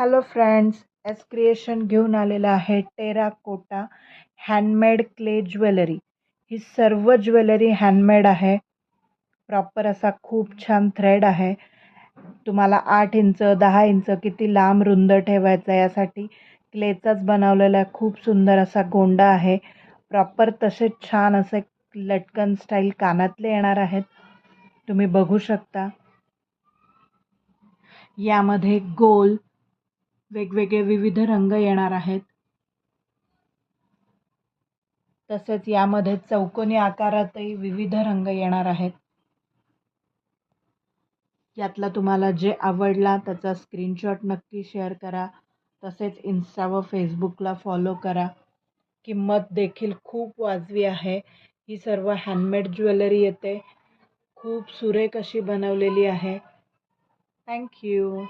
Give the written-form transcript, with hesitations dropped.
Hello friends, S creation घेऊन आलेला आहे टेराकोटा हँडमेड क्ले ज्वेलरी। ही सर्व ज्वेलरी हँडमेड आहे। प्रॉपर असा खूप छान थ्रेड आहे। तुम्हाला 8 इंच 10 इंच किती लांब रुंद ठेवायचा यासाठी क्लेचाच बनवलेला खूप सुंदर असा गोंडा आहे। प्रॉपर तसेच छान असे लटकन स्टाईल कानातले येणार आहेत, तुम्ही बघू शकता। यामध्ये गोल वेगवेगळे विविध रंग येणार आहेत। तसेच यामध्ये चौकोनी आकारातही विविध रंग येणार आहेत। यातला तुम्हाला जे आवडला त्याचा स्क्रीनशॉट नक्की शेअर करा। तसेच इन्स्टा व फेसबुकला फॉलो करा। किंमत देखील खूप वाजवी आहे। ही सर्व हँडमेड ज्वेलरी येते, खूप सुरेख अशी बनवलेली आहे। Thank you.